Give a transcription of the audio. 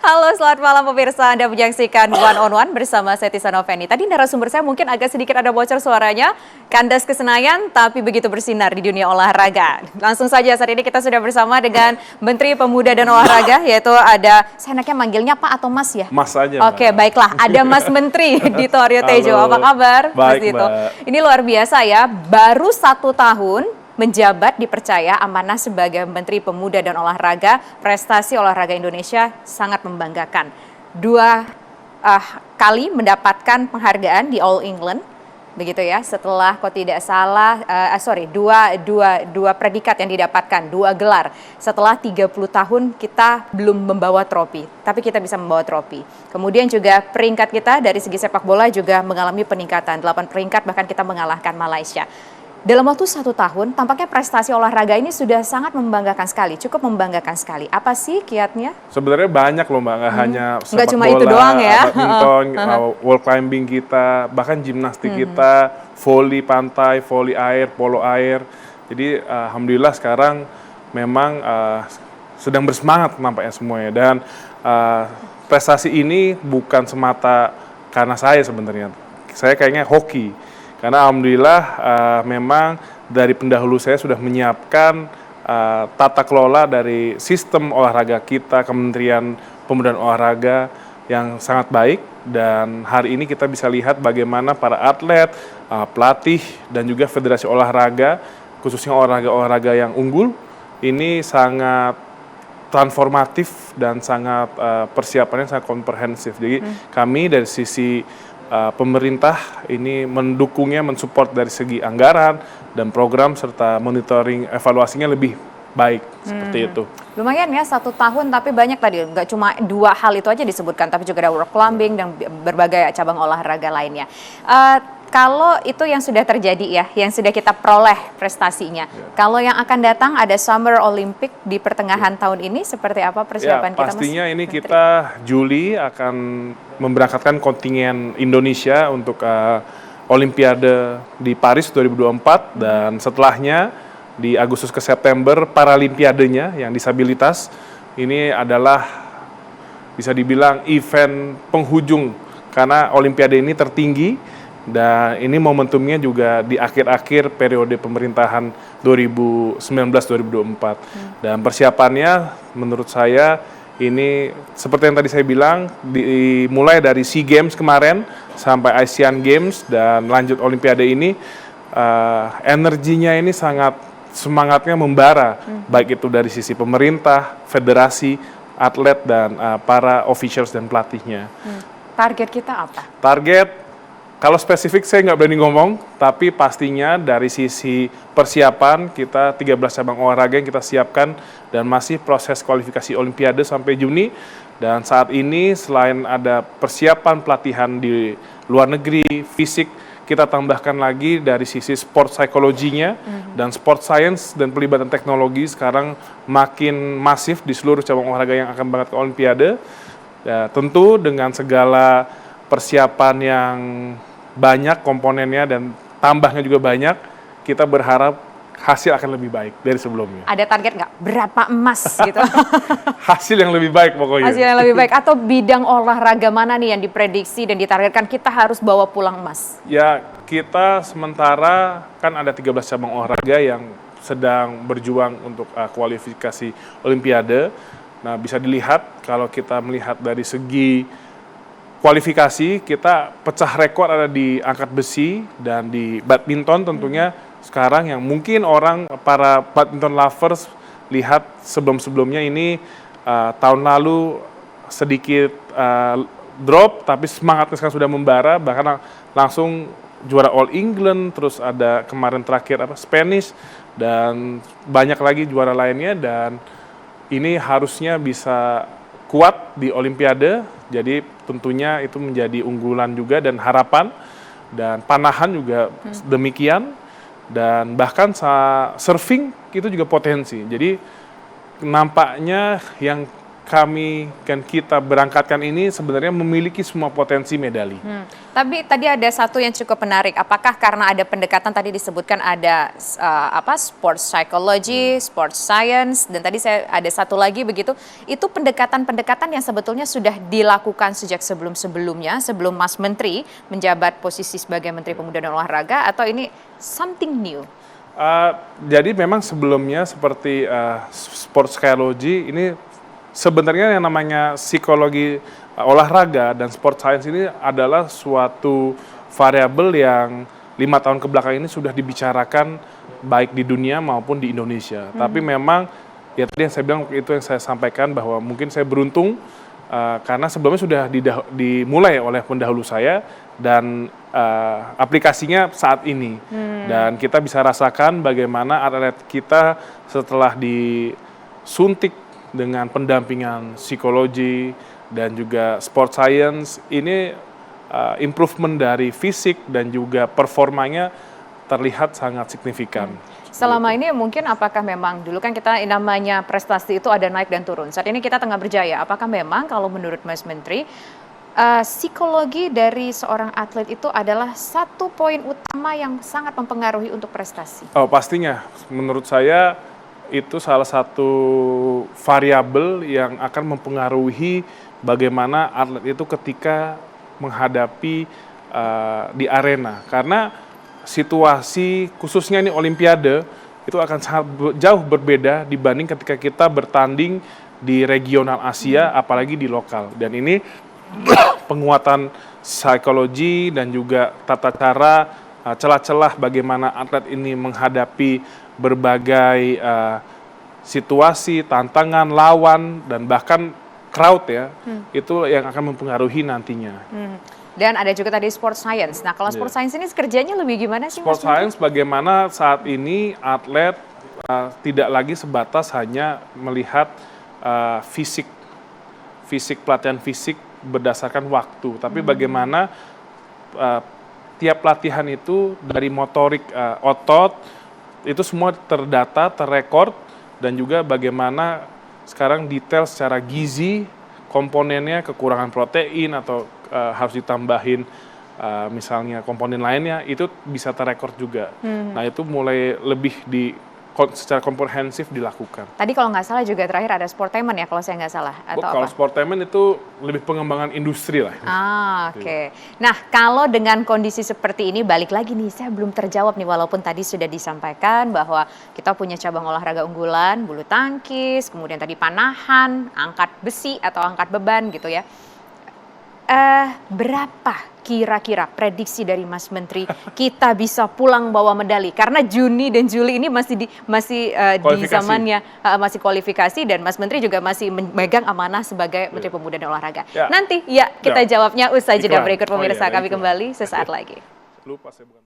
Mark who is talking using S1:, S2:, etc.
S1: Halo, selamat malam pemirsa. Anda menyaksikan One on One bersama saya Tisa Noveni. Tadi narasumber saya mungkin agak sedikit ada bocor suaranya. Kandas ke Senayan, tapi begitu bersinar di dunia olahraga. Langsung saja saat ini kita sudah bersama dengan Menteri Pemuda dan Olahraga, yaitu ada, saya enaknya manggilnya Pak atau Mas ya?
S2: Mas aja.
S1: Oke, baiklah. Ada Mas Menteri Dito Aryo Tejo. Apa kabar, Mas
S2: Baik,
S1: Dito?
S2: Mbak.
S1: Ini luar biasa ya, baru 1 tahun menjabat dipercaya amanah sebagai Menteri Pemuda dan Olahraga, prestasi olahraga Indonesia sangat membanggakan. 2 kali mendapatkan penghargaan di All England, begitu ya. Setelah kok tidak salah, dua predikat yang didapatkan, 2 gelar. Setelah 30 tahun kita belum membawa trofi, tapi kita bisa membawa trofi. Kemudian juga peringkat kita dari segi sepak bola juga mengalami peningkatan, 8 peringkat bahkan kita mengalahkan Malaysia. Dalam waktu 1 tahun, tampaknya prestasi olahraga ini sudah sangat membanggakan sekali, cukup membanggakan sekali. Apa sih kiatnya?
S2: Sebenarnya banyak loh Mbak, nggak hanya sepak
S1: Nggak cuma
S2: bola,
S1: itu doang ya.
S2: badminton, wall climbing kita, bahkan gimnastik kita, voli pantai, voli air, polo air. Jadi alhamdulillah sekarang memang sedang bersemangat nampaknya semuanya. Dan prestasi ini bukan semata karena saya sebenarnya. Saya kayaknya hoki. Karena alhamdulillah memang dari pendahulu saya sudah menyiapkan tata kelola dari sistem olahraga kita, Kementerian Pemuda dan Olahraga yang sangat baik. Dan hari ini kita bisa lihat bagaimana para atlet, pelatih, dan juga federasi olahraga, khususnya olahraga-olahraga yang unggul, ini sangat transformatif dan sangat persiapannya sangat komprehensif. Jadi kami dari sisi pemerintah ini mendukungnya, mensupport dari segi anggaran dan program serta monitoring evaluasinya lebih baik seperti itu.
S1: Lumayan ya 1 tahun, tapi banyak tadi, nggak cuma 2 hal itu aja disebutkan, tapi juga ada rock climbing dan berbagai cabang olahraga lainnya. Kalau itu yang sudah terjadi ya, yang sudah kita peroleh prestasinya. Kalau yang akan datang ada Summer Olympic di pertengahan tahun ini, seperti apa persiapan kita, Mas?
S2: Pastinya ini
S1: Menteri?
S2: kita Juli akan memberangkatkan kontingen Indonesia untuk Olimpiade di Paris 2024 dan setelahnya di Agustus ke September Paralimpiadenya yang disabilitas. Ini adalah bisa dibilang event penghujung karena Olimpiade ini tertinggi. Dan ini momentumnya juga di akhir-akhir periode pemerintahan 2019-2024. Dan persiapannya menurut saya ini seperti yang tadi saya bilang, dimulai dari SEA Games kemarin sampai Asian Games dan lanjut Olimpiade ini, energinya ini sangat semangatnya membara, baik itu dari sisi pemerintah, federasi, atlet, dan para officials dan pelatihnya.
S1: Target kita apa?
S2: Target, kalau spesifik saya nggak berani ngomong, tapi pastinya dari sisi persiapan kita 13 cabang olahraga yang kita siapkan dan masih proses kualifikasi Olimpiade sampai Juni. Dan saat ini selain ada persiapan pelatihan di luar negeri, fisik, kita tambahkan lagi dari sisi sport psikologinya dan sport science dan pelibatan teknologi sekarang makin masif di seluruh cabang olahraga yang akan berangkat ke Olimpiade. Ya, tentu dengan segala persiapan yang banyak komponennya dan tambahnya juga banyak, kita berharap hasil akan lebih baik dari sebelumnya.
S1: Ada target nggak? Berapa emas gitu?
S2: Hasil yang lebih baik pokoknya.
S1: Hasil yang lebih baik. Atau bidang olahraga mana nih yang diprediksi dan ditargetkan kita harus bawa pulang emas?
S2: Ya, kita sementara kan ada 13 cabang olahraga yang sedang berjuang untuk kualifikasi Olimpiade. Nah, bisa dilihat kalau kita melihat dari segi kualifikasi, kita pecah rekor ada di angkat besi dan di badminton tentunya sekarang yang mungkin para badminton lovers lihat sebelum-sebelumnya ini tahun lalu sedikit drop, tapi semangatnya sekarang sudah membara, bahkan langsung juara All England, terus ada kemarin terakhir Spanish, dan banyak lagi juara lainnya, dan ini harusnya bisa kuat di Olimpiade, jadi tentunya itu menjadi unggulan juga dan harapan, dan panahan juga demikian, dan bahkan surfing itu juga potensi. Jadi nampaknya yang kami dan kita berangkatkan ini sebenarnya memiliki semua potensi medali.
S1: Tapi tadi ada satu yang cukup menarik. Apakah karena ada pendekatan tadi disebutkan ada sports psychology, sports science, dan tadi saya ada satu lagi begitu. Itu pendekatan-pendekatan yang sebetulnya sudah dilakukan sejak sebelum-sebelumnya, sebelum Mas Menteri menjabat posisi sebagai Menteri Pemuda dan Olahraga, atau ini something new?
S2: Jadi memang sebelumnya seperti sports psychology ini sebenarnya yang namanya psikologi olahraga dan sport science ini adalah suatu variabel yang 5 tahun kebelakang ini sudah dibicarakan baik di dunia maupun di Indonesia. Tapi memang ya tadi yang saya bilang itu yang saya sampaikan bahwa mungkin saya beruntung karena sebelumnya sudah dimulai oleh pendahulu saya dan aplikasinya saat ini. Dan kita bisa rasakan bagaimana atlet kita setelah disuntik dengan pendampingan psikologi dan juga sport science ini improvement dari fisik dan juga performanya terlihat sangat signifikan.
S1: Selama ini mungkin apakah memang dulu kan kita namanya prestasi itu ada naik dan turun. Saat ini kita tengah berjaya. Apakah memang kalau menurut Mas Menteri psikologi dari seorang atlet itu adalah satu poin utama yang sangat mempengaruhi untuk prestasi?
S2: Oh pastinya, menurut saya itu salah satu variabel yang akan mempengaruhi bagaimana atlet itu ketika menghadapi di arena. Karena situasi khususnya ini Olimpiade itu akan sangat jauh berbeda dibanding ketika kita bertanding di regional Asia, apalagi di lokal. Dan ini penguatan psikologi dan juga tata cara celah-celah bagaimana atlet ini menghadapi berbagai situasi, tantangan, lawan, dan bahkan crowd ya, itu yang akan mempengaruhi nantinya.
S1: Dan ada juga tadi sport science. Nah kalau sport science ini kerjanya lebih gimana sih Mas?
S2: Sport science bagaimana saat ini atlet tidak lagi sebatas hanya melihat fisik pelatihan fisik berdasarkan waktu, tapi bagaimana tiap latihan itu dari motorik otot itu semua terdata, terrekord, dan juga bagaimana sekarang detail secara gizi komponennya, kekurangan protein atau harus ditambahin misalnya komponen lainnya, itu bisa terrekord juga. Nah itu mulai lebih secara komprehensif dilakukan.
S1: Tadi kalau nggak salah juga terakhir ada sportainment ya kalau saya nggak salah, atau
S2: kalau
S1: apa?
S2: sportainment itu lebih pengembangan industri lah.
S1: Oke. Nah kalau dengan kondisi seperti ini, balik lagi nih, saya belum terjawab nih walaupun tadi sudah disampaikan bahwa kita punya cabang olahraga unggulan, bulu tangkis, kemudian tadi panahan, angkat besi atau angkat beban gitu ya. Berapa kira-kira prediksi dari Mas Menteri kita bisa pulang bawa medali? Karena Juni dan Juli ini masih di zamannya masih kualifikasi, dan Mas Menteri juga masih memegang amanah sebagai Menteri Pemuda dan Olahraga. Nanti kita jawabnya usai jeda berikut pemirsa. Kami kembali sesaat lagi.
S2: Lupa saya bukan